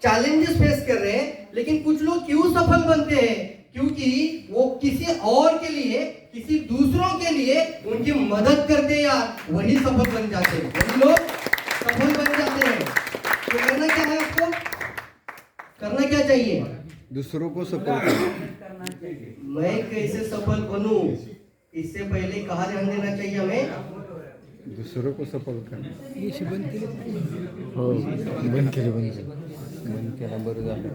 Challenges face कर रहे हैं, लेकिन कुछ लोग क्यों सफल बनते हैं? क्योंकि वो किसी और के लिए, किसी दूसरों के लिए उनकी मदद करते हैं यार, वही सफल बन जाते हैं, वही लोग सफल बन जाते हैं। तो करना क्या है आपको? करना क्या चाहिए? दूसरों को सपोर्ट करना। मैं कैसे सफल बनूं, इससे पहले कहाँ ध्यान देना चाहिए हमें? दूसरों को सपोर्ट करना। हो बंद केलं बरं झालं.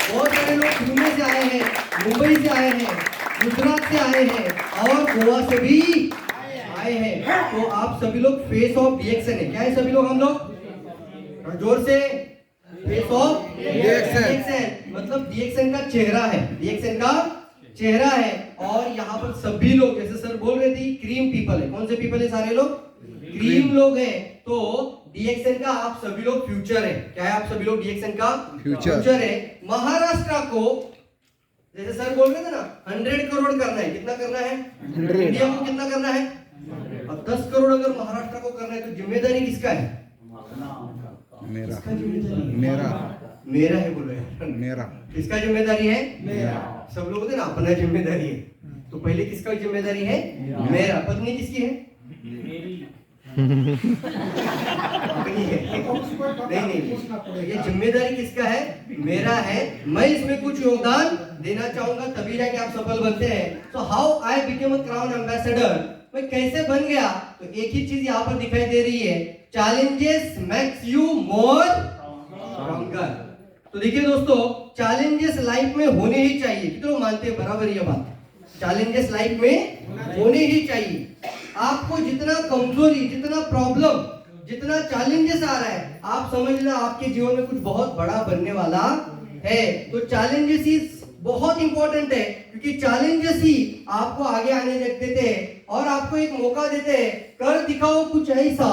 बहुत सारे लोग पुणे से आए हैं, मुंबई से आए हैं, गुजरात से आए हैं और गोवा से भी आए हैं। तो आप सभी लोग फेस ऑफ डीएक्सन है। क्या है सभी लोग? हम लोग जोर से फेस ऑफ डीएक्सन, मतलब डीएक्सन का चेहरा है, डीएक्सन का चेहरा है। और यहाँ पर सभी लोग, जैसे सर बोल रहे थे, क्रीम पीपल है। कौन से पीपल है? सारे लोग क्रीम लोग हैं। तो डीएक्सन का आप सभी लोग फ्यूचर है। क्या है? आप सभी लोग डीएक्सन का फ्यूचर है। महाराष्ट्र को, जैसे सर बोल रहे थे ना, 100 करोड़ करना है। कितना करना है? इंडिया को कितना करना है? अब 10 करोड़ अगर महाराष्ट्र को करना है तो जिम्मेदारी किसका है? मेरा मेरा मेरा है। बोलो यार, मेरा। किसका जिम्मेदारी है? मेरा। सब लोग होते ना, अपना जिम्मेदारी है। तो पहले किसका जिम्मेदारी है? मेरा। पत्नी किसकी है? अपनी है। नहीं, ये जिम्मेदारी किसका है? मेरा है। मैं इसमें कुछ योगदान देना चाहूंगा, तभी जाके आप सफल बनते हैं। तो how I became a crown ambassador, मैं कैसे बन गया? तो एक ही चीज यहाँ पर दिखाई दे रही है, challenges makes you more stronger. तो देखिए दोस्तों, चैलेंजेस लाइफ में होने ही चाहिए। कितने लोग मानते हैं? बराबर ये बात, चैलेंजेस लाइफ में होने ही चाहिए। आपको जितना कमजोरी, जितना प्रॉब्लम, जितना चैलेंजेस आ रहा है, आप समझना आपके जीवन में कुछ बहुत बड़ा बनने वाला है। तो चैलेंजेस ही बहुत इंपॉर्टेंट है, क्योंकि चैलेंजेस ही आपको आगे आने देते हैं और आपको एक मौका देते हैं। कर दिखाओ कुछ ऐसा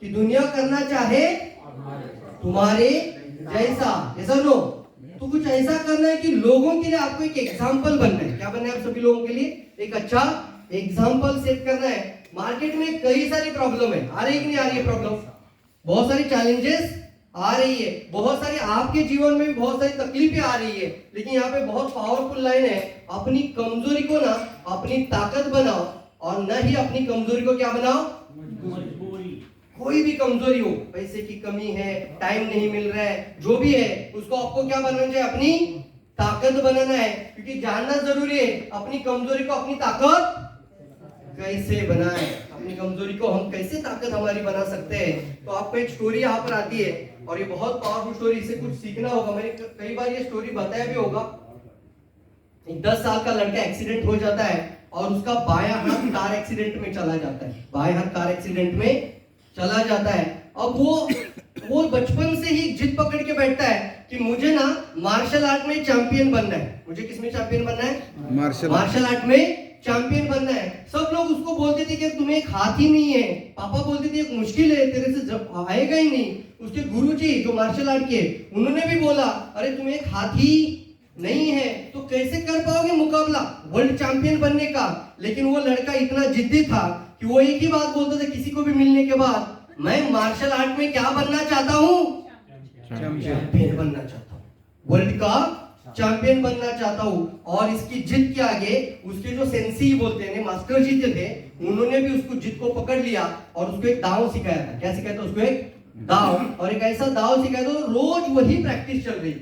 कि दुनिया करना चाहे तुम्हारे जैसा। ऐसा नो, तो कुछ ऐसा करना है कि लोगों के लिए आपको एक एग्जाम्पल बनना है। क्या बनना है? आप सभी लोगों के लिए एक अच्छा एग्जाम्पल सेट करना है। मार्केट में कई सारी प्रॉब्लम है, आ रही कि नहीं आ रही है प्रॉब्लम? बहुत सारी चैलेंजेस आ रही है, बहुत सारी आपके जीवन में भी बहुत सारी तकलीफें आ रही है। लेकिन यहाँ पे बहुत पावरफुल लाइन है, अपनी कमजोरी को ना अपनी ताकत बनाओ और न ही अपनी कमजोरी को क्या बनाओ? कोई भी कमजोरी हो, पैसे की कमी है, टाइम नहीं मिल रहा है, जो भी है, उसको आपको क्या बनाना चाहिए? अपनी ताकत बनाना है। क्योंकि जानना जरूरी है अपनी कमजोरी को अपनी ताकत कैसे बनाए, अपनी कमजोरी को हम कैसे ताकत हमारी बना सकते हैं। तो आपको एक स्टोरी यहाँ पर आती है और ये बहुत पावरफुल स्टोरी, इसे कुछ सीखना होगा। मैंने कई बार ये स्टोरी बताया भी होगा। एक 10 साल का लड़का एक्सीडेंट हो जाता है और उसका बायां हाथ कार एक्सीडेंट में चला जाता है, बायां हाथ कार एक्सीडेंट में चला जाता है। अब वो बचपन से ही जिद पकड़ के बैठता है कि मुझे ना मार्शल आर्ट में चैंपियन बनना है। मुझे किसमें चैंपियन बनना है? मार्शल आर्ट में चैंपियन बनना है। सब लोग उसको बोलते थे कि तुम्हें एक हाथ ही नहीं है। पापा बोलते थे एक मुश्किल है, तेरे से जब आएगा ही नहीं। उसके गुरुजी जो मार्शल आर्ट के, उन्होंने भी बोला, अरे तुम्हें एक हाथ ही नहीं है तो कैसे कर पाओगे मुकाबला वर्ल्ड चैंपियन बनने का? लेकिन वो लड़का इतना जिद्दी था कि वो एक ही बात बोलता था किसी को भी मिलने के बाद, मैं मार्शल आर्ट में क्या बनना चाहता हूँ? चैंपियन बनना चाहता हूँ, वर्ल्ड का चैंपियन बनना चाहता हूँ। और इसकी जिद के आगे उसके जो सेंसी बोलते हैं, मास्टर जी थे, उन्होंने भी उसको जिद को पकड़ लिया और उसको एक दाव सिखाया था। क्या सिखाया था उसको? एक दाव। और एक ऐसा दाव सिखाया था, रोज वही प्रैक्टिस चल रही।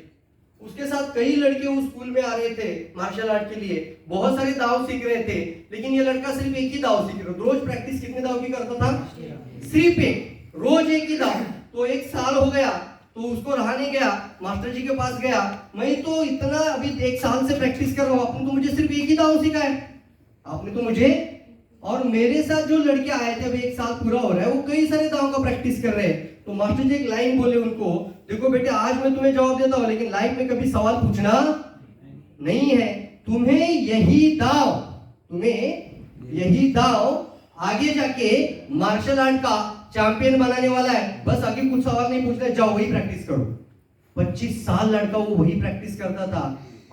उसके साथ कई लड़के उस स्कूल में आ रहे थे मार्शल आर्ट के लिए, बहुत सारे दाव सीख रहे थे। लेकिन ये लड़का सिर्फ एक ही दाव सीख रहा था। रोज प्रैक्टिस कितने दाव की करता था? सिर्फ एक, रोज एक ही दाव। तो 1 साल हो गया तो उसको रहा नहीं गया, मास्टर जी के पास गया, मैं तो इतना अभी 1 साल से प्रैक्टिस कर रहा हूँ, आपने तो मुझे सिर्फ एक ही दाव सिखाया, आपने तो मुझे। और मेरे साथ जो लड़के आए थे, अभी 1 साल पूरा हो रहा है, वो कई सारे दाव का प्रैक्टिस कर रहे हैं। तो मास्टर जी एक लाइन बोले उनको, देखो बेटे आज मैं तुम्हें जवाब देता हूँ, लेकिन लाइफ में कभी सवाल पूछना नहीं है। तुम्हें यही दाव आगे जाके मार्शल आर्ट का चैंपियन बनाने वाला है। बस आगे कुछ सवाल नहीं पूछना, जाओ वही प्रैक्टिस करो। 25 साल लड़का वो वही प्रैक्टिस करता था।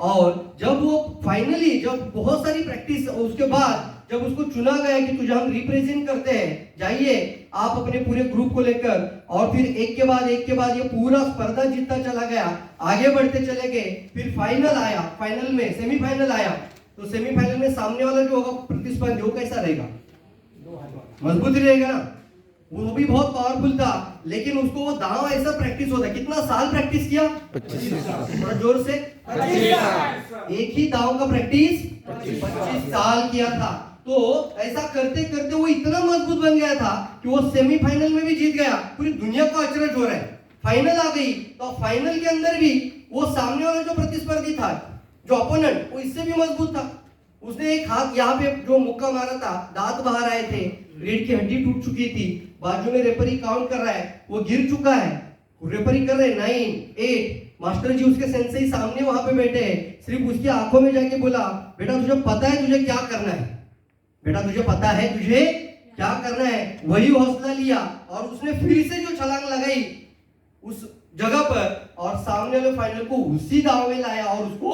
और जब वो फाइनली, जब बहुत सारी प्रैक्टिस उसके बाद जब उसको चुना गया कि तुझे हम रिप्रेजेंट करते हैं, जाइए आप अपने पूरे ग्रुप को लेकर, और फिर एक के बाद ये पूरा स्पर्धा जीतता चला गया, आगे बढ़ते चले गए, फिर फाइनल आया, फाइनल में सेमीफाइनल आया, तो सेमीफाइनल में सामने वाला जो होगा प्रतिस्पर्धी वो कैसा रहेगा? मजबूत रहेगा ना, वो भी बहुत पावरफुल था, लेकिन उसको वो दांव ऐसा प्रैक्टिस होता है। कितना साल प्रैक्टिस किया? 25 थोड़ा जोर से। 25 एक ही दांव का प्रैक्टिस 25 साल किया था। तो ऐसा करते करते वो इतना मजबूत बन गया था कि वो सेमीफाइनल में भी जीत गया, पूरी दुनिया को अचरज हो रहा है। फाइनल आ गई, तो फाइनल के अंदर भी वो सामने वाला जो प्रतिस्पर्धी था, जो अपोनेंट, वो इससे भी मजबूत था। उसने एक हाथ यहाँ पे जो मुक्का मारा था, दांत बाहर आए थे, रीढ़ की हड्डी टूट चुकी थी, बाजू में रेफरी काउंट कर रहा है, वो गिर चुका है, रेफरी कर रहे 9, 8, मास्टर जी उसके सेंसेई सामने वहां पे बैठे हैं, सिर्फ उसकी आंखों में जाके बोला, बेटा तुझे पता है तुझे क्या करना है, बेटा तुझे पता है तुझे क्या करना है। वही हौसला लिया और उसने फिर से जो छलांग लगाई उस जगह पर, और सामने वाले फाइनल को उसी दांव में लाया और उसको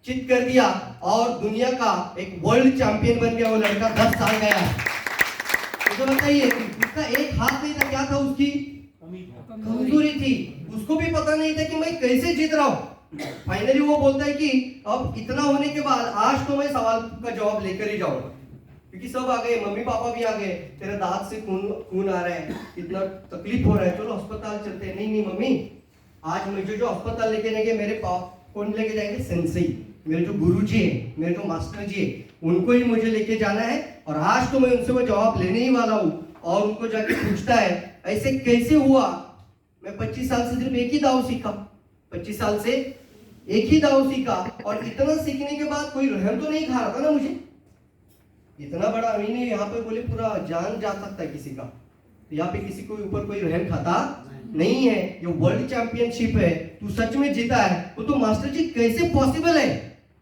चित कर दिया, और दुनिया का एक वर्ल्ड चैंपियन बन गया वो लड़का। 10 साल गया। तो बताइए, उसका एक हाथ नहीं था, क्या था उसकी कमजोरी थी, उसको भी पता नहीं था कि मैं कैसे जीत रहा हूं। फाइनली वो बोलता है कि अब इतना होने के बाद आज तो मैं सवाल का जवाब लेकर ही जाऊंगा, क्योंकि सब आ गए, मम्मी पापा भी आ गए, तेरे दांत से खून आ रहा है, इतना तकलीफ हो रहा है, चलो अस्पताल चलते हैं। नहीं मम्मी, आज मुझे जो अस्पताल लेके जाएंगे, मेरे कौन लेके जाएंगे? सेंसेई, मेरे जो गुरुजी है, मेरे जो मास्टर जी है, उनको ही मुझे लेके जाना है, और आज तो मैं उनसे वो जवाब लेने ही वाला हूँ। और उनको जाके पूछता है ऐसे कैसे हुआ? मैं 25 साल से सिर्फ एक ही दाव सीखा, 25 साल से एक ही दाव सीखा, और इतना सीखने के बाद कोई रहम तो नहीं खा रहा था ना मुझे। इतना बड़ा अमीन है, यहाँ पे बोले पूरा जान जा सकता है किसी का, यहाँ पे किसी के ऊपर कोई रहम खाता नहीं है। ये वर्ल्ड चैंपियनशिप है, तू सच में जीता है, तो मास्टर जी कैसे पॉसिबल है?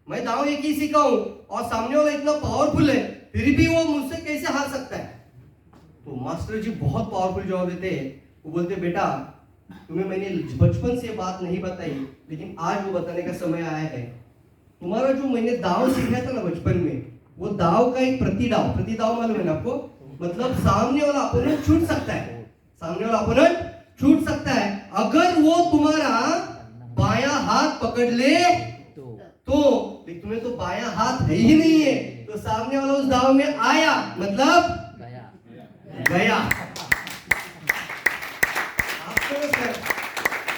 मैं दांव एक ही सीखा हूं और सामने वाला इतना पावरफुल है, फिर भी वो मुझसे कैसे हार सकता है? तो मास्टर जी बहुत पावरफुल जवाब देते हैं। वो बोलते, बेटा तुम्हें मैंने बचपन से बात नहीं बताई, लेकिन आज वो बताने का समय आया है। तुम्हारा जो मैंने दांव सीखा था ना बचपन में, वो दांव का एक प्रतिदाव मालूम है ना आपको? मतलब सामने वाला अपोनेंट छूट सकता है, सामने वाला अपोनेंट छूट सकता है, अगर वो तुम्हारा बायां हाथ पकड़ ले तो। लेकिन तुम्हें तो बायां हाथ है ही नहीं है, तो सामने वाला उस दाव में आया मतलब गया। आपको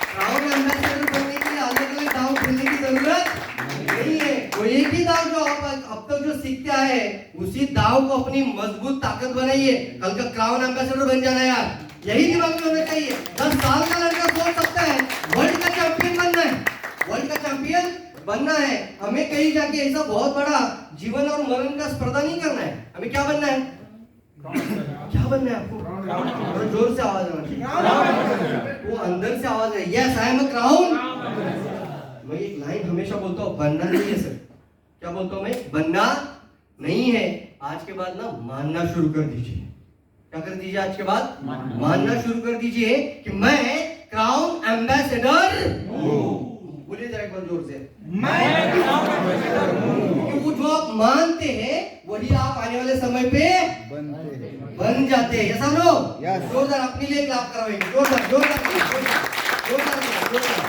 क्राउन एम्बेसडर बनने के लिए अलग अलग दाव खेलने की जरूरत नहीं है। वो एक ही दाव जो आप अब तक जो सीखते आए हैं, उसी दाव को अपनी मजबूत ताकत बनाइए, कल का क्राउन एम्बेसडर बन जाना यार, यही दिमाग में होना चाहिए। 10 साल का लड़का सोच सकता है वर्ल्ड का चैंपियन बनना है, वर्ल्ड का चैंपियन बनना है। हमें कहीं जाके ऐसा बहुत बड़ा जीवन और मरण का स्पर्धा नहीं करना है। हमें क्या बनना है? क्या बनना है आपको? और जोर से आवाज आना चाहिए, वो अंदर से आवाज है, yes I am a crown. मैं एक लाइन हमेशा बोलता हूँ, बनना नहीं है सर। क्या बोलता हूँ मैं? बनना नहीं है। आज के बाद ना मानना शुरू कर दीजिए। क्या कर दीजिए? आज के बाद मानना शुरू कर दीजिए कि मैं क्राउन एम्बेसडर हूँ। बोलिए जरा एक बार जोर से, मैं क्राउन एम्बेसडर हूँ। वो जो आप मानते हैं वही आप आने वाले समय पे बन जाते हैं। ऐसा लो, जोरदार अपने लिए क्लैप करवाएंगे, जोरदार जोरदार जोरदार जोरदार।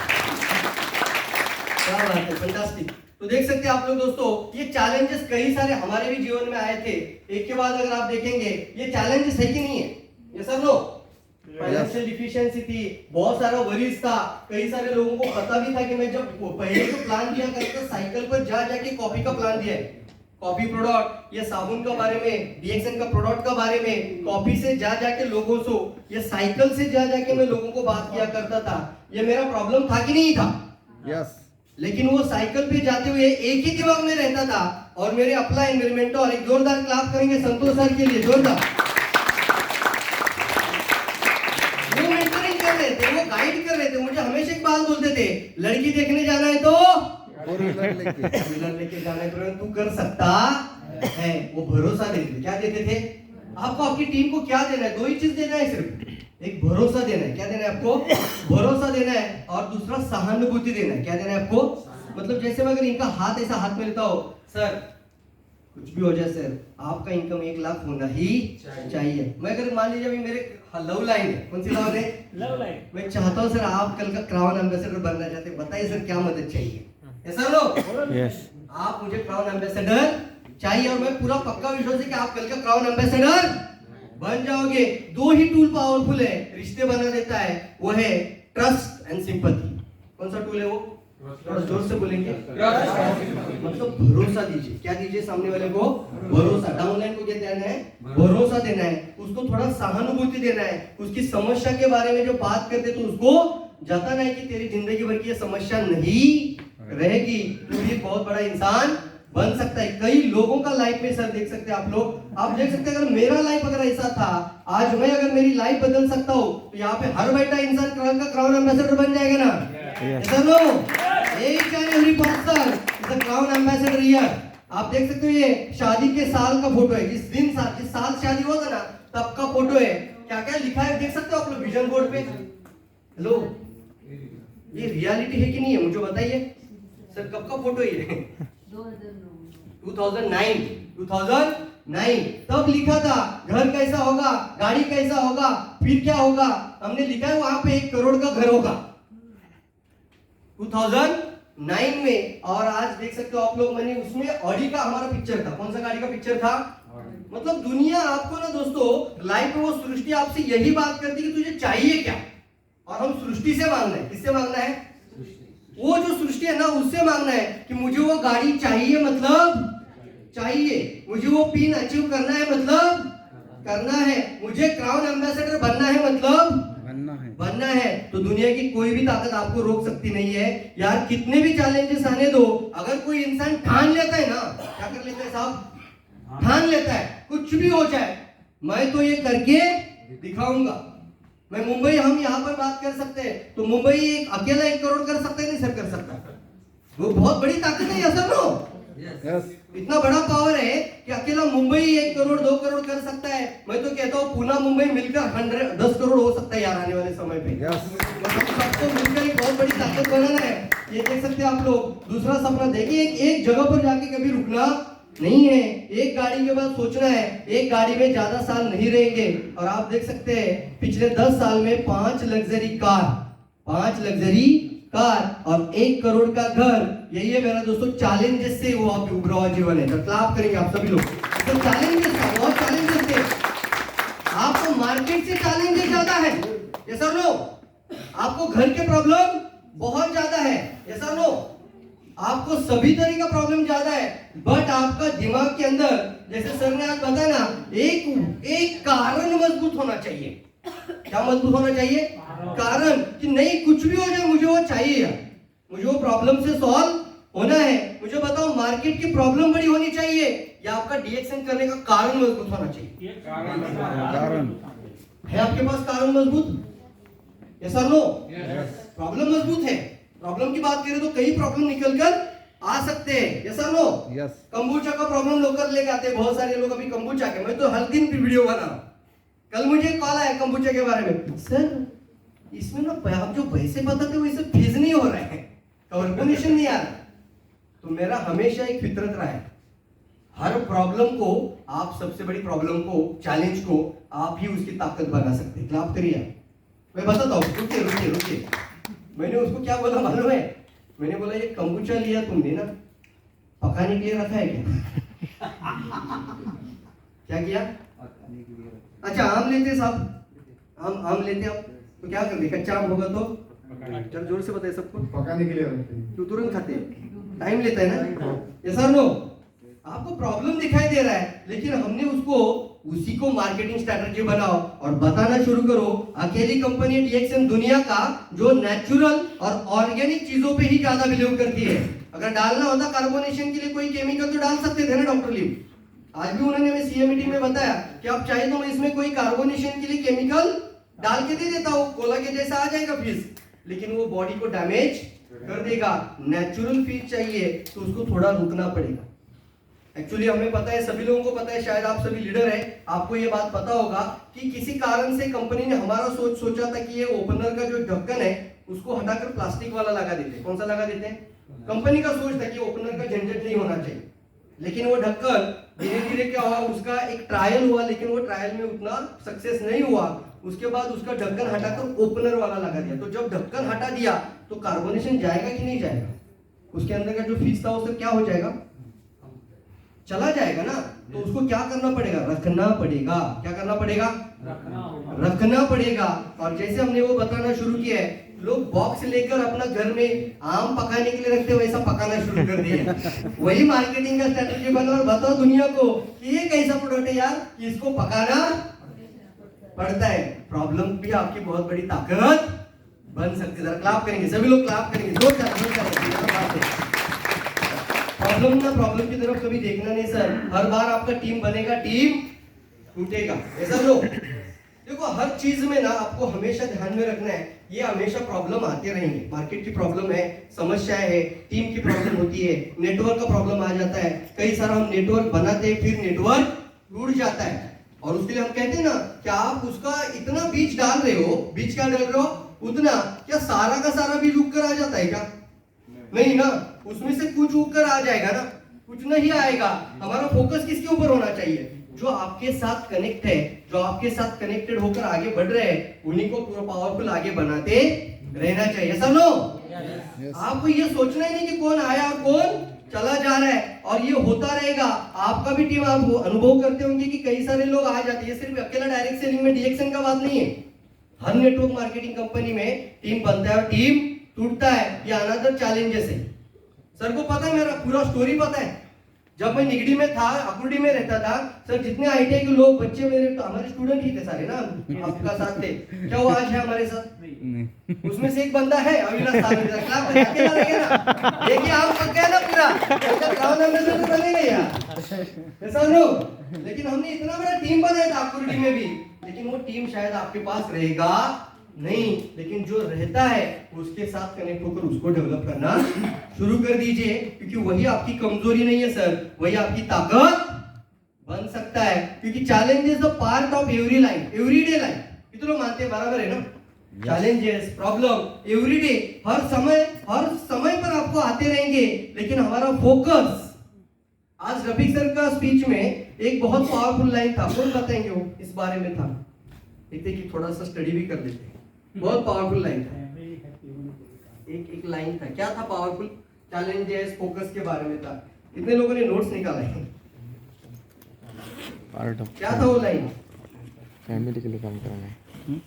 क्या बात है, फैंटास्टिक। तो देख सकते हैं आप लोग दोस्तों, ये चैलेंजेस कई सारे हमारे भी जीवन में आए थे। एक के बाद अगर आप देखेंगे, ये चैलेंजेस है कि नहीं है? ये सब लोग फाइनेंशियल डिफिशियंसी थी, बहुत सारा वरीज था, कई सारे लोगों को पता भी था कि मैं जब पहले तो प्लान दिया करता साइकिल पर जा जाके कॉफी का प्लान दिया है, कॉफी प्रोडक्ट, ये साबुन का बारे में, डीएक्सएन का प्रोडक्ट का बारे में, कॉफी से जा जाके लोगों से, ये साइकिल से जा जाके मैं लोगों को बात किया करता था। ये मेरा प्रॉब्लम था कि नहीं था? यस। लेकिन वो साइकिल पे जाते हुए एक ही दिमाग में रहता था, और मेरे अपलाइन, मेरे मेंटोर, एक जोरदार क्लैप करेंगे संतोष सर के लिए, जोरदार। वो मेंटरिंग कर रहे थे, वो गाइड कर रहे थे, मुझे हमेशा एक बात बोलते थे, लड़की देखने जाना है तो व्हीलर लेके जाना है, तो तू कर सकता है। वो भरोसा देते, क्या देते थे आपको? आपकी टीम को क्या देना है? दो ही चीज देना है सिर्फ, एक भरोसा देना है। क्या देना है आपको? भरोसा देना है, और दूसरा सहानुभूति देना है। क्या देना है आपको? मतलब जैसे मैं अगर इनका हाथ ऐसा हाथ में लेता हूं, सर कुछ भी हो जाए सर, आपका इनकम 1 लाख होना ही चाहिए। मैं अगर मान लीजिए अभी मेरे लव लाइन है, कौन सी लव है? Love line. मैं चाहता हूँ सर आप कल का क्राउन एम्बेसडर बनना चाहते हैं, बताइए सर क्या मदद चाहिए? Yes sir no? यस आप मुझे क्राउन एम्बेसडर चाहिए और मैं पूरा पक्का विश्वास है कि आप कल का क्राउन एम्बेसडर बन जाओगे। 2 ही टूल पावरफुल है, रिश्ते बना देता है, वो है ट्रस्ट एंड सिंपैथी। कौन सा टूल है वो? थोड़ा जोर से बोलेंगे। मतलब भरोसा दीजिए। क्या दीजिए सामने वाले को? भरोसा। डाउनलाइन को क्या देना है? भरोसा देना है। उसको थोड़ा सहानुभूति देना है। उसकी समस्या के बारे में जो बात करते तो उसको जताना है कि तेरी जिंदगी भर की ये समस्या नहीं रहेगी, तू भी बहुत बड़ा इंसान बन सकता है। कई लोगों का लाइफ में सर देख सकते हैं आप लोग, आप देख सकते हैं अगर मेरा लाइफ अगर ऐसा था, आज मैं अगर मेरी लाइफ बदल सकता हूँ तो यहाँ पे हर बैठा इंसान क्राउन एम्बेसडर बन जाएगा ना? No each and every person is a crown ambassador here। आप देख सकते हो ये शादी के साल का फोटो है, जिस साल शादी हुआ था ना तब का फोटो है। क्या क्या लिखा है देख सकते हो आप लोग विजन बोर्ड पे। हेलो, ये रियलिटी है कि नहीं है मुझे बताइए सर, कब का फोटो है? 2009 तब लिखा था घर कैसा होगा, गाड़ी कैसा होगा, फिर क्या होगा। हमने लिखा है वहां पे 1 करोड़ का घर होगा 2009 में। और आज देख सकते हो आप लोग, मैंने उसमें ऑडी का हमारा पिक्चर था। कौन सा गाड़ी का पिक्चर था? मतलब दुनिया आपको ना दोस्तों लाइफ में वो सृष्टि आपसे यही बात करती है कि तुझे चाहिए क्या, और हम सृष्टि से मांगना है। किससे मांगना है? वो जो सृष्टि है ना उससे मांगना है कि मुझे वो गाड़ी चाहिए, मतलब चाहिए। मुझे वो पिन अचीव करना है, मतलब करना है। मुझे क्राउन एम्बेसडर बनना है, मतलब बनना है। तो दुनिया की कोई भी ताकत आपको रोक सकती नहीं है यार। कितने भी चैलेंजेस आने दो, अगर कोई इंसान ठान लेता है ना, क्या कर लेता है साहब? ठान लेता है कुछ भी हो जाए मैं तो ये करके दिखाऊंगा। मैं मुंबई, हम यहाँ पर बात कर सकते हैं तो मुंबई एक अकेला 1 करोड़ कर सकता है? नहीं सर कर सकता। वो बहुत बड़ी ताकत है सर नो। इतना बड़ा पावर है कि अकेला मुंबई 1 करोड़ 2 करोड़ कर सकता है। मैं तो कहता हूँ पुणे मुंबई मिलकर 10 करोड़ हो सकता है यार आने वाले समय पे। सबको मिलकर एक बहुत बड़ी ताकत बनाना है। ये देख सकते हैं आप लोग। दूसरा सपना देखिए, एक जगह पर जाके कभी रुकना नहीं है। एक गाड़ी के बाद सोचना है, एक गाड़ी में ज्यादा साल नहीं रहेंगे। और आप देख सकते हैं पिछले 10 साल में 5 लग्जरी कार और 1 करोड़ का घर। यही है मेरा दोस्तों चैलेंजेस से वो आप उभरा हुआ जीवन है। तो क्लैप करेंगे आप सभी लोग। तो चैलेंजेस था, बहुत चैलेंजेस थे। आपको मार्केट से चैलेंजेस ज्यादा है, ये सर नो। आपको घर के प्रॉब्लम बहुत ज्यादा है, ये सर नो। आपको सभी तरह का प्रॉब्लम ज्यादा है, बट आपका दिमाग के अंदर जैसे सर ने आज बताया ना, एक कारण मजबूत होना चाहिए। क्या मजबूत होना चाहिए? कारण कि नहीं कुछ भी हो जाए मुझे वो चाहिए, मुझे वो प्रॉब्लम से सॉल्व होना है। मुझे बताओ मार्केट की प्रॉब्लम बड़ी होनी चाहिए या आपका डीएक्शन करने का कारण मजबूत होना चाहिए? कारण है आपके पास कारण मजबूत? यस और नो? प्रॉब्लम मजबूत है। प्रॉब्लम की बात करें तो कई प्रॉब्लम निकल कर आ सकते हैं। यस और नो? यस। कंबूचा का प्रॉब्लम लोग कर लेके आते हैं। बहुत सारे लोग अभी कंबूचा के, मैं तो हर दिन वीडियो बना रहा हूं। कल मुझे कॉल आया कंबूचा के बारे में, सर इसमें ना आप जो पैसे बताते हो वैसे फीस नहीं हो रहा है, कार्बोनेशन नहीं आ रहा। तो मेरा हमेशा एक फितरत रहा है, हर प्रॉब्लम को आप, सबसे बड़ी प्रॉब्लम को, चैलेंज को आप ही उसकी ताकत बना सकते हैं। क्लैप करिए। मैं बताता हूँ, रुकिए। मैंने उसको क्या बोला मालूम है? मैंने बोला ये कंबूचा लिया तुमने ना, पकाने के लिए रखा है क्या? क्या किया? अच्छा आम लेते साहब, आम लेते आप तो क्या करते? कच्चा आम होगा तो चल जोर से बताइए सबको। पकाने के लिए रखते हैं। क्यों? तुरंत खाते, टाइम लेता है ना। ये सर नो, आपको प्रॉब्लम दिखाई दे रहा है लेकिन हमने उसको, उसी को मार्केटिंग स्ट्रेटजी बनाओ और बताना शुरू करो। अकेली कंपनी डीएक्शन दुनिया का जो नेचुरल और ऑर्गेनिक चीजों पे ही ज्यादा बिलीव करती है। अगर डालना होता कार्बोनेशन के लिए कोई केमिकल तो डाल सकते थे ना डॉक्टर लिम। आज भी उन्होंने हमें सीएम मीटिंग में बताया कि आप चाहे तो मैं इसमें कोई कार्बोनेशन के लिए केमिकल डाल के दे देता हूं, कोला के जैसा आ जाएगा फीस, लेकिन वो बॉडी को डैमेज कर देगा। नेचुरल फीस चाहिए तो उसको थोड़ा रुकना पड़ेगा। एक्चुअली हमें पता है, सभी लोगों को पता है, शायद आप सभी लीडर हैं, आपको ये बात पता होगा कि किसी कारण से कंपनी ने हमारा सोचा था कि ये ओपनर का जो ढक्कन है उसको हटाकर प्लास्टिक वाला लगा देते हैं। कौन सा लगा देते हैं? कंपनी का सोच था कि ओपनर का झंझट नहीं होना चाहिए, लेकिन वो ढक्कन धीरे धीरे क्या हुआ, उसका एक ट्रायल हुआ, लेकिन वो ट्रायल में उतना सक्सेस नहीं हुआ। उसके बाद उसका ढक्कन हटाकर ओपनर वाला लगा दिया। तो जब ढक्कन हटा दिया तो कार्बोनेशन जाएगा कि नहीं जाएगा? उसके अंदर का जो फिश था वो सब क्या हो जाएगा, चला जाएगा ना। तो उसको क्या करना पड़ेगा, रखना पड़ेगा। क्या करना पड़ेगा, रखना पड़ेगा। और जैसे हमने वो बताना शुरू किया है, लोग बॉक्स लेकर अपना घर में आम पकाने के लिए रखते, वैसा पकाना शुरू कर दिया। वही मार्केटिंग का स्ट्रेटजी बना और बताओ दुनिया को कि ये कैसा प्रोडक्ट है यार कि इसको पकाना पड़ता है। प्रॉब्लम भी आपकी बहुत बड़ी ताकत बन सकती है। क्लैप करेंगे सभी लोग, क्लैप करेंगे जोरदार। प्रॉब्लम ना प्रॉब्लम की तरफ कभी देखना नहीं सर। हर बार आपका टीम बनेगा, टीम टूटेगा, ऐसा लो। देखो हर चीज में ना आपको हमेशा ध्यान में रखना है, ये हमेशा प्रॉब्लम आते रहेंगे। मार्केट की प्रॉब्लम है, समस्याएं है, टीम की प्रॉब्लम होती है, नेटवर्क का प्रॉब्लम आ जाता है। कई सारा हम नेटवर्क बनाते हैं, फिर नेटवर्क टूट जाता है। और उसके लिए हम कहते हैं ना कि आप उसका इतना बीज डाल रहे हो, बीज क्या डाल रहे हो उतना, क्या सारा का सारा बीज उग कर आ जाता है क्या? नहीं ना, उसमें से कुछ उग कर आ जाएगा ना, कुछ नहीं आएगा। हमारा फोकस किसके ऊपर होना चाहिए? जो आपके साथ कनेक्ट है, जो आपके साथ कनेक्टेड होकर आगे बढ़ रहे हैं, उन्हीं को पूरा पावरफुल आगे बनाते रहना चाहिए। समझो, आपको ये सोचना ही नहीं कि कौन आया और कौन चला जा रहा है, और ये होता रहेगा। आपका भी टीम आप अनुभव करते होंगे कि कई सारे लोग आ जाते हैं। सिर्फ अकेला डायरेक्ट सेलिंग में डीएक्शन का बात नहीं है, हर नेटवर्क मार्केटिंग कंपनी में टीम बनता है और टीम टूटता है। ये अनदर चैलेंजेस है। सर को पता है, मेरा पूरा स्टोरी पता है। जब मैं निगड़ी में था, अकुर्डी में रहता था सर, जितने आईटीआई के लोग बच्चे मेरे, तो हमारे स्टूडेंट ही थे सारे ना, आपका साथ थे। क्या वो आज है हमारे साथ? उसमें से एक बंदा है अविनाश अकेला रह गया ना, देखिए आप पक गया ना पूरा, ग्राउंड एम्बेसडर बनेगा यार, ऐसा लो। लेकिन हमने इतना बड़ा टीम बनाया था अकुर्डी में भी, लेकिन वो टीम शायद आपके पास रहेगा नहीं। लेकिन जो रहता है उसके साथ कनेक्ट होकर उसको डेवलप करना शुरू कर दीजिए, क्योंकि वही आपकी कमजोरी नहीं है सर, वही आपकी ताकत बन सकता है। क्योंकि challenges the part of every life, everyday life. कितने लोग मानते हैं? बराबर है ना? चैलेंजेस, प्रॉब्लम एवरीडे, हर समय पर आपको आते रहेंगे। लेकिन हमारा फोकस, आज रफीक सर का स्पीच में एक बहुत पावरफुल लाइन था, कौन बताएंगे वो इस बारे में था? देखते कि थोड़ा सा स्टडी भी कर लेते हैं। बहुत पावरफुल लाइन था, एक लाइन था, क्या था पावरफुल? चैलेंजेस, फोकस के बारे में था। कितने लोगों ने नोट्स निकाला है? पार्ट ऑफ क्या था वो लाइन? फैमिली के लिए काम करना है।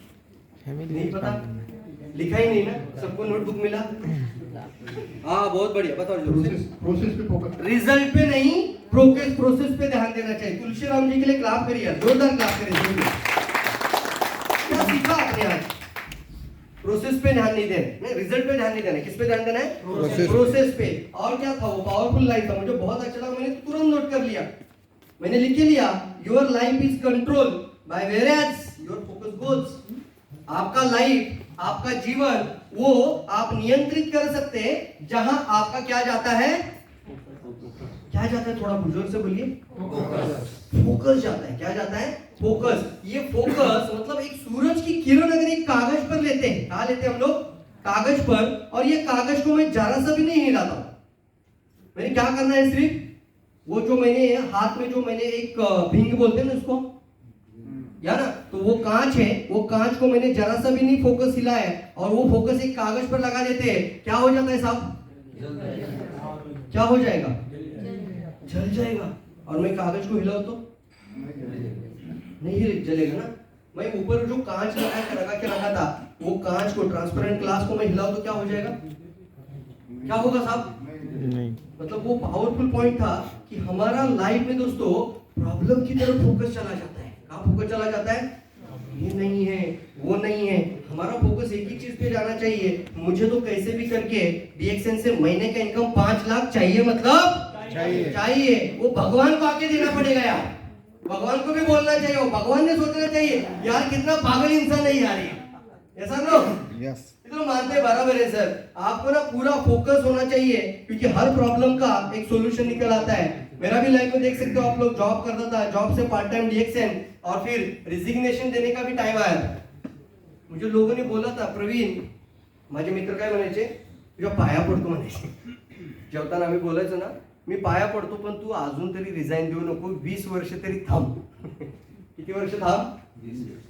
फैमिली नहीं पता, लिखा ही नहीं ना, सबको नोटबुक मिला। हाँ बहुत बढ़िया, बताओ जो प्रोसेस पे फोकस, रिजल्ट पे नहीं, प्रोसेस पे ध्यान देना चाहिए। तुलसी राम जी के लिए क्लैप करिए, जोरदार क्लैप करिए। क्या सीखा आपने आज? प्रोसेस पे ध्यान नहीं देना, रिजल्ट पे ध्यान नहीं देना, किस पे ध्यान देना है? प्रोसेस पे। और क्या था वो पावरफुल लाइन था, मुझे बहुत अच्छा लगा, मैंने तुरंत नोट कर लिया, मैंने लिख के लिया। Your life is control by whereas your focus goes. आपका लाइफ, आपका जीवन, वो आप नियंत्रित कर सकते हैं जहां आपका क्या जाता है, क्या जाता है? थोड़ा बुजुर्ग से बोलिए। फोकस जाता है। क्या जाता है? फोकस। ये फोकस मतलब एक सूरज की किरण अगर एक कागज पर लेते हैं, कहां लेते हैं हम लोग? कागज पर। और ये कागज को मैं जरा सा भी नहीं हिलाता, मैंने क्या करना है, सिर्फ वो जो मैंने हाथ में, जो मैंने एक भिंग बोलते हैं ना उसको, या ना, तो वो कांच है, वो कांच को मैंने जरा सा भी नहीं फोकस हिलाया है, और वो फोकस एक कागज पर लगा देते हैं, क्या हो जाता है साहब? क्या हो जाएगा? जल जाएगा। और मैं कागज को हिलाऊं तो नहीं जलेगा ना। मैं ऊपर जो कांच लगा के रखा था, वो कांच को, ट्रांसपेरेंट ग्लास को मैं हिलाऊं तो क्या हो जाएगा? क्या होगा साहब? नहीं। मतलब वो पावरफुल पॉइंट था कि हमारा लाइफ में दोस्तों प्रॉब्लम की तरफ फोकस चला जाता है। कहाँ फोकस चला जाता है? ये नहीं है, वो नहीं है, हमारा फोकस एक ही चीज पे जाना चाहिए। मुझे तो कैसे भी करके डीएक्सएन से महीने का इनकम 5 लाख चाहिए, मतलब चाहिए। वो भगवान को आके देना पड़ेगा यार, भगवान को भी बोलना चाहिए, वो भगवान ने सोचना चाहिए यार कितना पागल इंसान है यार ये, ऐसा ना? यस, तो मानते हैं, बराबर है सर। आपको ना पूरा फोकस होना चाहिए, क्योंकि हर प्रॉब्लम का एक सॉल्यूशन निकल आता है। मेरा भी लाइफ में देख सकते हो आप लोग, जॉब करता था, जॉब से पार्ट टाइम डीएक्सएन, और फिर रिजिग्नेशन देने का भी टाइम आया था। मुझे लोगों ने बोला था, प्रवीण, माझे मित्र काय म्हणायचे, तुझ्या पाया पडतो म्हणायचे, जेवताना आम्ही बोलायचो ना, मी पाया पडतो, पण तू अजून तरी रिझाईन देऊ नको, 20 वर्ष तरी थांब. किती वर्ष थांब?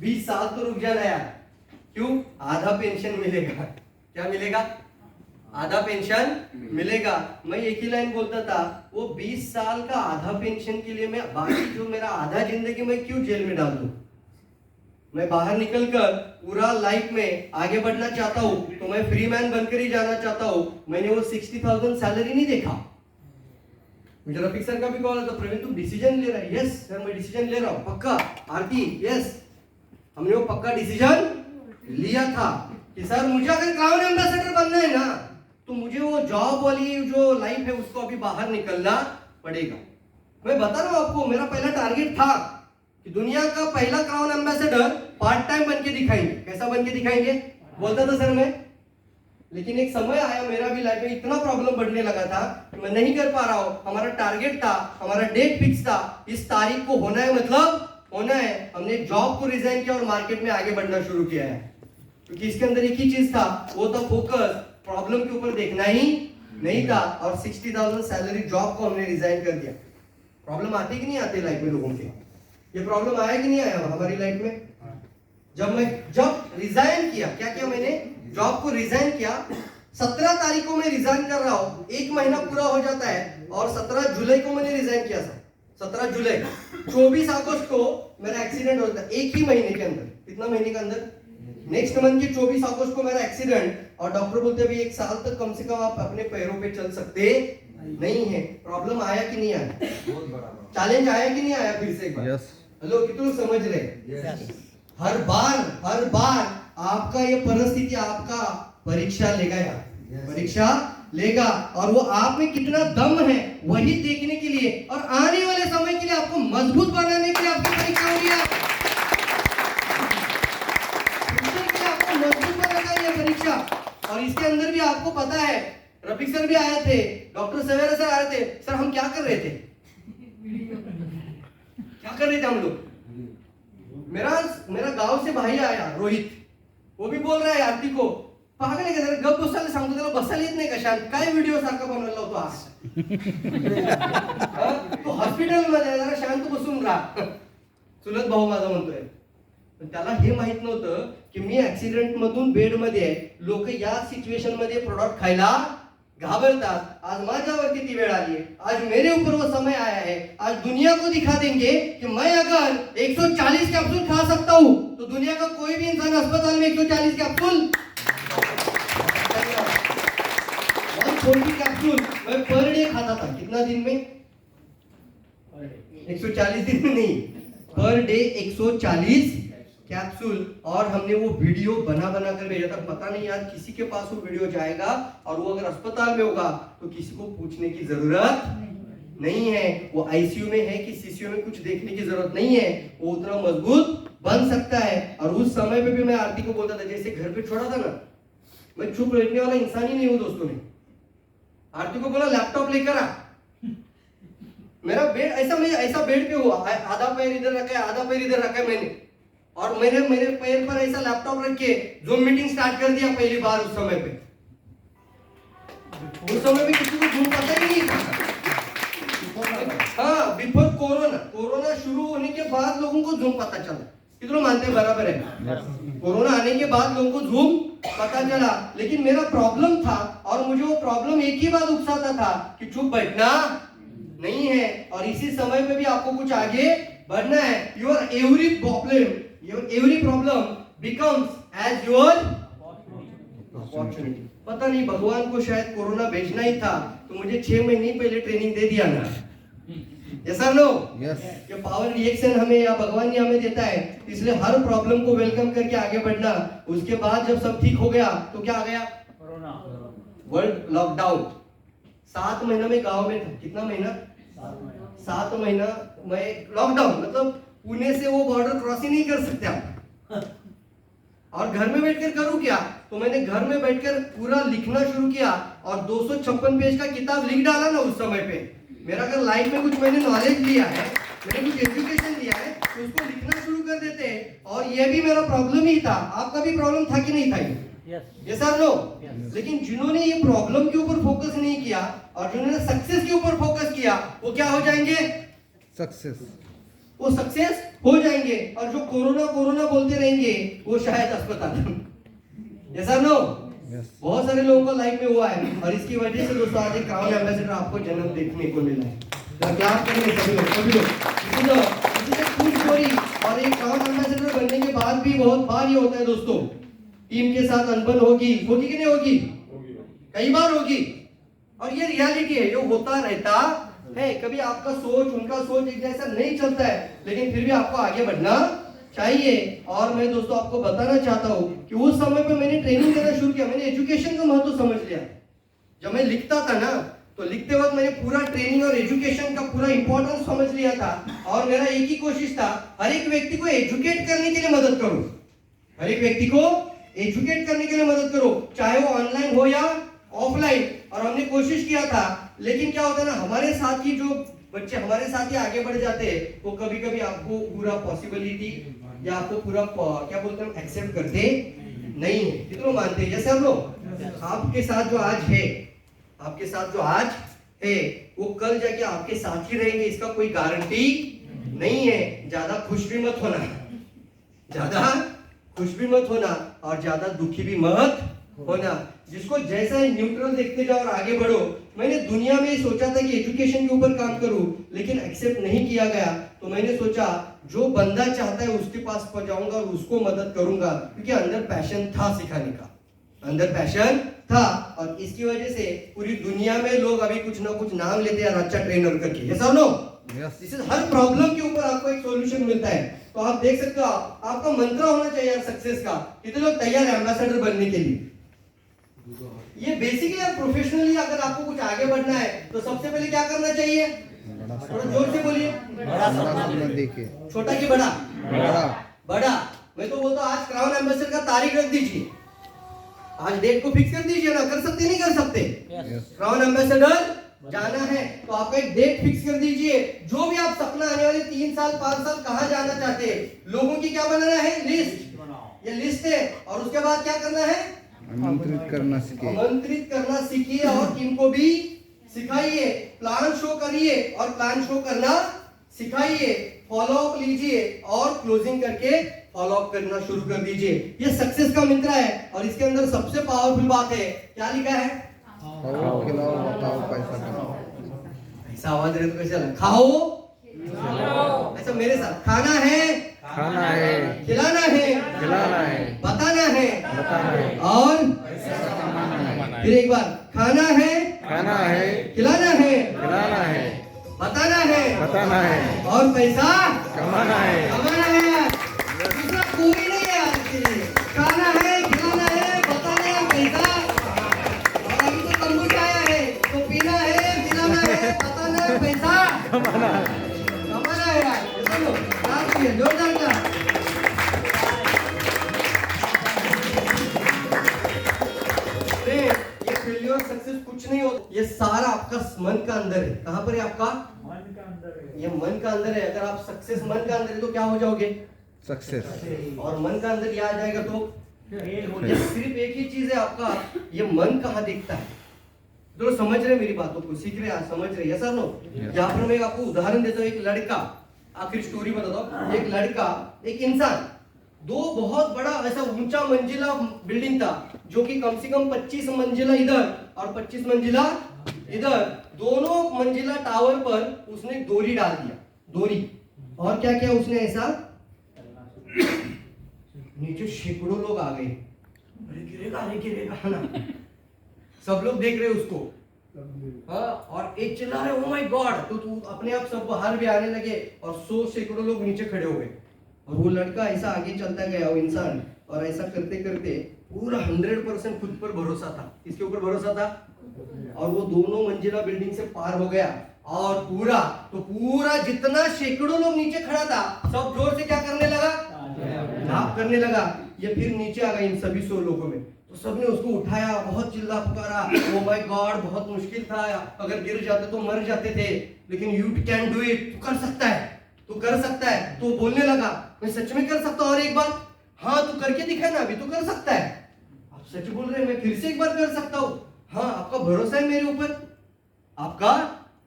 20 साल तो रुक जाना यार. क्यों? आधा पेंशन मिलेगा. क्या मिलेगा? आधा पेंशन मिलेगा. मैं एक ही लाइन बोलता था, वो 20 साल का आधा पेंशन के लिए मैं बाकी जो मेरा आधा जिंदगी मैं क्यों जेल में डाल दूं? मैं बाहर निकलकर पूरा लाइफ में आगे बढ़ना चाहता हूं, तो मैं फ्री मैन बनकर ही जाना चाहता हूं. मैंने वो 60,000 सैलरी नहीं देखा. मुझे रफीक सर का भी कॉल आता, प्रवीण तुम डिसीजन ले रहा है? यस सर मैं डिसीजन ले रहा हूं. पक्का? आरती यस. हमने वो पक्का डिसीजन लिया था कि सर मुझे अगर क्राउन एम्बेसडर बनना है ना, तो मुझे वो जॉब वाली जो लाइफ है उसको अभी बाहर निकलना पड़ेगा. मैं बता रहा हूं आपको, मेरा पहला टारगेट था कि दुनिया का पहला क्राउन एम्बेसडर पार्ट टाइम बन के दिखाएंगे. कैसा बन के दिखाएंगे बोलता था सर मैं. लेकिन एक समय आया मेरा भी लाइफ में, इतना प्रॉब्लम बढ़ने लगा था कि मैं नहीं कर पा रहा हूं. हमारा टारगेट था, हमारा डेट फिक्स था, इस तारीख को होना है, मतलब होना है. हमने जॉब को रिजाइन किया और मार्केट में आगे बढ़ना शुरू किया है, क्योंकि इसके अंदर एक ही चीज था, वो था फोकस. प्रॉब्लम के ऊपर देखना ही नहीं था. और 60,000 सैलरी जॉब को हमने रिजाइन कर दिया. प्रॉब्लम आती कि नहीं आती लाइफ में लोगों के? ये प्रॉब्लम आया कि नहीं आया हमारी लाइफ में? जब रिजाइन किया, क्या किया मैंने? जॉब को रिजाइन किया. 17 तारीख को मैं रिजाइन कर रहा हूं, एक महीना पूरा हो जाता है, और 17 जुलाई को मैंने रिजाइन किया था. 17 जुलाई, 24 अगस्त को मेरा एक्सीडेंट होता है. एक ही महीने के अंदर. कितना महीने के अंदर? नेक्स्ट मंथ के 24 अगस्त को मेरा एक्सीडेंट. और डॉक्टर बोलते हैं एक साल तक कम से कम आप अपने पैरों पे चल सकते नहीं है. प्रॉब्लम आया कि नहीं आया? चैलेंज आया कि नहीं आया? फिर से एक बार हेलो, कितने लोग समझ रहे? हर बार आपका ये परिस्थिति आपका परीक्षा लेगा यार. परीक्षा लेगा, और वो आप में कितना दम है वही देखने के लिए, और आने वाले समय के लिए आपको मजबूत बनाने के लिए आपकी परीक्षा हो रही है. आपको मजबूत बनाना ये परीक्षा. और इसके अंदर भी आपको पता है, रफीक सर भी आए थे, डॉक्टर सवेरा सर आए थे. सर हम क्या कर रहे थे? क्या कर रहे थे हम लोग? मेरा गांव से भाई आया रोहित, वो भी बोल रहा है आरती को, पागल आहे का जरा गप बसायला सांगतो, त्याला बसायला येत नाही का? शांत काय व्हिडिओ सारखा बनवला होतो आज. तो हॉस्पिटल मध्ये जरा शांत बसून राहा. चुलत भाऊ माझा म्हणतोय. पण त्याला हे माहित नव्हतं की मी ऍक्सिडेंट मधून बेड मध्ये आहे. लोक या सिच्युएशन मध्ये प्रोडक्ट खायला घाबरतात. आज माझ्यावर किती वेळ आली है, आज मेरे ऊपर वो समय आया है. आज दुनिया को दिखा देंगे कि मैं अगर 140 कैप्सूल खा सकता हूं, तो दुनिया का कोई भी इंसान अस्पताल में 140 कैप्सूल 140 कैप्सूल मैं पर डे खाता था. कितना दिन में? 140 दिन में नहीं, पर डे 140 कैप्सूल. और हमने वो वीडियो बना कर भेजा था. पता नहीं यार किसी के पास वो वीडियो जाएगा, और वो अगर अस्पताल में होगा तो किसी को पूछने की जरूरत नहीं है. वो आईसीयू में है कि सीसीयू में कुछ देखने की जरूरत नहीं है. वो उतना मजबूत बन सकता है. और उस समय पे भी मैं आरती को बोलता था, जैसे घर पे छोड़ा था ना, मैं चुप बैठने वाला इंसान ही नहीं हूं दोस्तों ने. आरती को बोला लैपटॉप लेकर आ. मेरा बेड ऐसा बेड पे हुआ, आधा पैर इधर रखा है, आधा पैर इधर रखा है मैंने, और मेरे पैर पर ऐसा लैपटॉप रख के जूम मीटिंग स्टार्ट कर दिया पहली बार. उस समय पे किसी को जूम पता ही नहीं था. हाँ, बिफोर कोरोना शुरू होने के बाद लोगों को जूम पता चला. कितने मानते हैं? बराबर है. कोरोना आने के बाद लोगों को जूम पता चला. लेकिन मेरा प्रॉब्लम था, और मुझे वो प्रॉब्लम एक ही बात उकसाता था कि चुप बैठना नहीं है. और इसी समय पे भी आपको कुछ आगे बढ़ना है. Your every problem becomes as your opportunity. पता नहीं भगवान को शायद कोरोना भेजना ही था, तो मुझे 6 महीने पहले ट्रेनिंग दे दिया ना. Yes sir no? यस. ये पावर रिएक्शन हमें या भगवान ही हमें देता है, इसलिए हर प्रॉब्लम को वेलकम करके आगे बढ़ना. उसके बाद जब सब ठीक हो गया तो क्या आ गया? कोरोना. World lockdown. 7 महीना में गांव में था. कितना महीना? 7 महीना मैं लॉकडाउन. मतलब पुणे से वो बॉर्डर क्रॉस ही नहीं कर सकते आप. और घर में बैठकर करूं क्या? तो मैंने घर में बैठकर पूरा लिखना शुरू किया, और 256 पेज का किताब लिख डाला ना उस समय पे. मेरा अगर लाइफ में कुछ मैंने नॉलेज लिया है, मैंने कुछ एजुकेशन लिया है, तो उसको लिखना शुरू कर देते हैं. और ये भी मेरा प्रॉब्लम ही था. आपका भी प्रॉब्लम था कि नहीं था? यस और नो? लेकिन जिन्होंने ये प्रॉब्लम के ऊपर फोकस नहीं किया और जिन्होंने सक्सेस के ऊपर फोकस किया, वो क्या हो जाएंगे? सक्सेस। वो सक्सेस हो जाएंगे। और जो कोरोना कोरोना बोलते रहेंगे, वो शायद अस्पताल। यस और नो? यस। बहुत सारे लोगों को लाइफ में हुआ है और इसकी वजह से दोस्तों आज एक क्राउन एम्बेसडर आपको जन्म देखने को मिला है। तो क्लास करेंगे सभी लोग। इसी से खुश स्टोरी। और एक क्राउन एम्बेसडर बनने के बाद भी बहुत बार ये होता है दोस्तों, टीम के साथ अनबन होगी कि नहीं होगी? कई बार होगी। और ये रियलिटी है, ये होता रहता है। कभी आपका सोच उनका सोच एक जैसा नहीं चलता है, लेकिन फिर भी आपको आगे बढ़ना चाहिए। और मैं दोस्तों आपको बताना चाहता हूँ कि उस समय पे मैंने ट्रेनिंग देना शुरू किया, मैंने एजुकेशन का महत्व समझ लिया। जब मैं लिखता था ना, तो लिखते वक्त मैंने पूरा ट्रेनिंग और एजुकेशन का पूरा इंपॉर्टेंस समझ लिया था। और मेरा एक ही कोशिश था, हर एक व्यक्ति को एजुकेट करने के लिए मदद करूं। हर एक व्यक्ति को एजुकेट करने के लिए मदद करो, चाहे वो ऑनलाइन हो या ऑफलाइन। और हमने कोशिश किया था, लेकिन क्या होता है ना, हमारे साथ ही जो बच्चे हमारे साथ ही आगे बढ़ जाते हैं, वो कभी कभी आपको पूरा पॉसिबिलिटी या आपको पूरा क्या बोलते हैं एक्सेप्ट करते नहीं है। कितने मानते हैं? जैसे हम लोग आपके साथ जो आज है, आपके साथ जो आज है, वो कल जाके आपके साथ ही रहेंगे, इसका कोई गारंटी नहीं है। ज्यादा खुश भी मत होना, ज्यादा खुश भी मत होना और ज्यादा दुखी भी मत होना। जिसको जैसा है न्यूट्रल देखते जाओ और आगे बढ़ो। मैंने दुनिया में सोचा था कि एजुकेशन के ऊपर काम करूं, लेकिन एक्सेप्ट नहीं किया गया। तो मैंने सोचा जो बंदा चाहता है उसके पास पहुंचाऊंगा और उसको मदद करूंगा, क्योंकि अंदर पैशन था सिखाने का, अंदर पैशन था। और इसकी वजह से पूरी दुनिया में लोग अभी कुछ ना कुछ नाम लेते हैं अच्छा ट्रेनर करके। यस और नो? दिस इज हर प्रॉब्लम के ऊपर आपको एक सॉल्यूशन मिलता है। तो आप देख सकते हो, आपका मंत्र होना चाहिए सक्सेस का। कितने लोग तैयार है एम्बेसडर बनने के लिए? ये बेसिक है। प्रोफेशनली अगर आपको कुछ आगे बढ़ना है तो सबसे पहले क्या करना चाहिए? थोड़ा जोर से बोलिए। देखिए, छोटा कि बड़ा? बड़ा। बड़ा। मैं तो बोलता हूँ आज क्राउन एम्बेसडर का तारीख रख दीजिए, आज डेट को फिक्स कर दीजिए ना। कर सकते नहीं कर सकते? क्राउन एम्बेसडर जाना है तो आपका एक डेट फिक्स कर दीजिए। जो भी आप सपना आने वाले 3 साल 5 साल कहाँ जाना चाहते हैं, लोगों की क्या बनाना है? लिस्ट। ये लिस्ट है। और उसके बाद क्या करना है? आमंत्रित करना सीखिए। आमंत्रित करना सीखिए और टीम को भी सिखाइए। प्लान शो करिए और प्लान शो करना सिखाइए। फॉलो अप लीजिए और क्लोजिंग करके फॉलो अप करना शुरू कर दीजिए। ये सक्सेस का मंत्र है। और इसके अंदर सबसे पावरफुल बात है, क्या लिखा है? खाओ, खिलाओ, बताओ, पैसा कमाओ। ऐसा आवाज रहे तो कैसे लगा? खाओ, ऐसा मेरे साथ, खाना है, खाना है, खिलाना है, खिलाना है, बताना है, बताना है, और कमाना है। फिर एक बार, खाना है, खाना है, खिलाना है, खिलाना है, बताना है, बताना है, और पैसा कमाना है। कमाना है। दूसरा कोई नहीं है आज के लिए। खाना है, खिलाना है, बताना है, पैसा। और अभी तो तंबू आया है तो पीना है, खिलाना है, बताना है, पैसा कमाना है यार। चलो क्लास में जोरदार क्लास। ये फेलियर सक्सेस कुछ नहीं होता, ये सारा आपका मन का अंदर है। कहाँ पर है आपका? मन का अंदर है। ये मन का अंदर है। अगर आप सक्सेस मन का अंदर है तो क्या हो जाओगे? सक्सेस। और मन का अंदर ये आ जाएगा तो ये सिर्फ एक ही चीज है आपका, ये मन कहाँ दिखता है। तो समझ रहे मेरी बातों को, सीख रहे हैं, समझ रहे? यस और नो? यहाँ पर मैं आपको उदाहरण देता हूँ। एक लड़का, आखिरी स्टोरी बताता हूँ। एक लड़का, एक इंसान, दो बहुत बड़ा ऐसा ऊंचा मंजिला बिल्डिंग था, जो कि कम से कम 25 मंजिला इधर और 25 मंजिला इधर, दोनों मंजिला टावर पर उसने डोरी डाल दिया, डोरी। और क्या किया उसने ऐसा, नीचे सैकड़ों लोग आ गए। अरे गिरेगा ना। सब लोग देख रहे उसको, हाँ, और एक चिल्ला रहे ओ माय गॉड। तो तू अपने आप सब बाहर भी आने लगे और 100 सैकड़ों लोग नीचे खड़े हो गए। और वो लड़का ऐसा आगे चलता गया, वो इंसान, और ऐसा करते करते पूरा 100% खुद पर भरोसा था। किसके ऊपर भरोसा था? और वो दोनों मंजिला बिल्डिंग से पार हो गया और पूरा जितना सैकड़ों लोग नीचे खड़ा था, सब जोर से क्या करने लगा? लाभ करने लगा। ये फिर नीचे आ गए इन सभी 100 लोगों में। तो सबने उसको उठाया, बहुत चिल्ला पुकारा, ओ माय गॉड, बहुत मुश्किल था, अगर गिर जाते तो मर जाते थे, लेकिन यू कैन डू इट, तू कर सकता है, तू कर सकता है। तो बोलने लगा मैं सच में कर सकता हूँ। और एक बार, हाँ तू करके दिखा ना, अभी तू कर सकता है। सच बोल रहे हैं, मैं फिर से एक बार कर सकता हूँ। हाँ, आपका भरोसा है मेरे ऊपर? आपका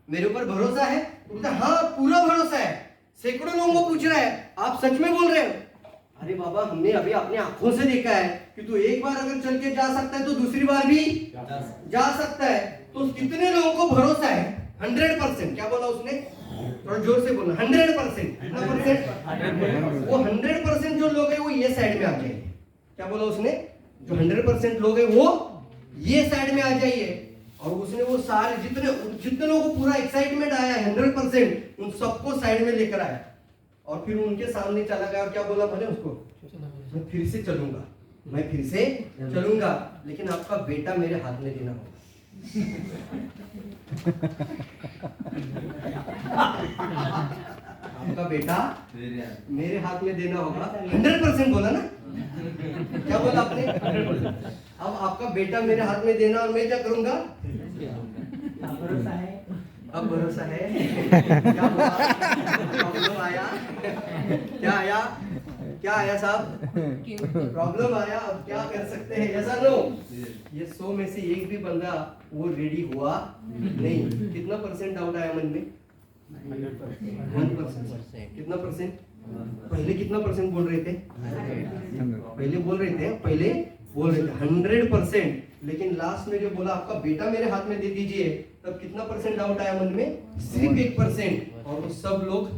मेरे ऊपर भरोसा है? तो बोलता है, हाँ पूरा भरोसा है। सैकड़ों लोगों को पूछ रहा है, आप सच में बोल रहे हो? अरे बाबा, हमने अभी अपने आंखों से देखा है कि तू एक बार अगर चल के जा सकता है तो दूसरी बार भी जा सकता है। तो कितने लोगों को भरोसा है? 100%। क्या बोला उसने? थोड़ा जोर से बोलना। 100%। कितना परसेंट? वो 100% जो लोग हैं वो ये साइड में आ जाइए। क्या बोला उसने? जो 100% लोग हैं वो ये साइड में आ जाइए। और उसने वो सारे जितने लोगों को पूरा एक्साइटमेंट आया 100%, उन सबको साइड में लेकर आया और फिर उनके सामने चला गया। और क्या बोला भले उसको? मैं फिर से चलूंगा, मैं फिर से चलूंगा, लेकिन आपका बेटा मेरे हाथ में देना होगा। आपका बेटा मेरे हाथ में देना होगा। 100% बोला ना? क्या बोला आपने? अब आपका बेटा मेरे हाथ में देना और मैं क्या करूंगा? अब भरोसा है? क्या बोला? प्रॉब्लम आया? क्या आया? क्या आया साहब? प्रॉब्लम आया। अब क्या कर सकते हैं? ऐसा नो, ये 100 में से एक भी बंदा वो रेडी हुआ नहीं। कितना परसेंट डाउट आया मन में? 1%। कितना परसेंट? पहले कितना परसेंट बोल रहे थे? पहले बोल रहे थे 100%। लेकिन लास्ट में जो बोला आपका बेटा मेरे हाथ में दे दीजिए, तब कितना परसेंट डाउट आया मन में? सिर्फ 1%। और वो सब लोग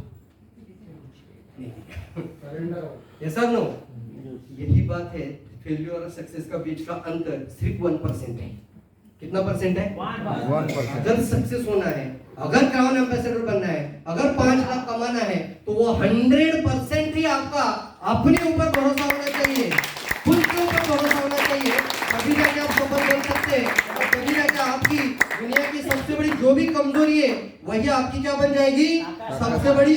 ऐसा नो। यही बात है, फेल्यूर और सक्सेस का बीच का अंतर सिर्फ 1% है। कितना परसेंट है? 1%। अगर सक्सेस होना है, अगर क्राउन एम्बेसडर बनना है, अगर 5 लाख कमाना है, तो वो 100% ही आपका अपने ऊपर भरोसा होना चाहिए, खुद के ऊपर भरोसा होना चाहिए। तभी जाके आप सफल बन सकते हैं। और तभी जाके आपकी दुनिया की सबसे बड़ी जो भी कमजोरी है वही आपकी क्या बन जाएगी? सबसे बड़ी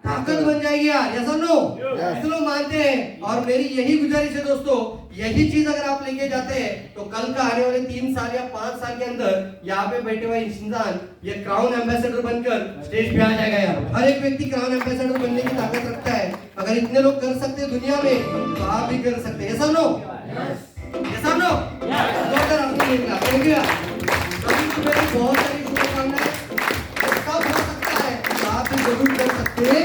ताकत बन जाएगी यार। ऐसा नो? कितने लोग मानते हैं? और मेरी यही गुजारिश है दोस्तों, यही चीज अगर आप लेके जाते हैं तो कल का आने वाले 3 साल या 5 साल के अंदर यहाँ पे बैठे हुए इंसान ये क्राउन एम्बेसडर बनकर स्टेज पे आ जाएगा यार। हर एक व्यक्ति क्राउन एम्बेसडर बनने की ताकत रखता है। अगर इतने लोग कर सकते हैं दुनिया में, तो आप भी कर सकते हैं। ऐसा नो? ऐसा नो? Thank you. बहुत सारी शुभकामनाएं। सब हो सकता है, आप भी जरूर कर सकते हैं।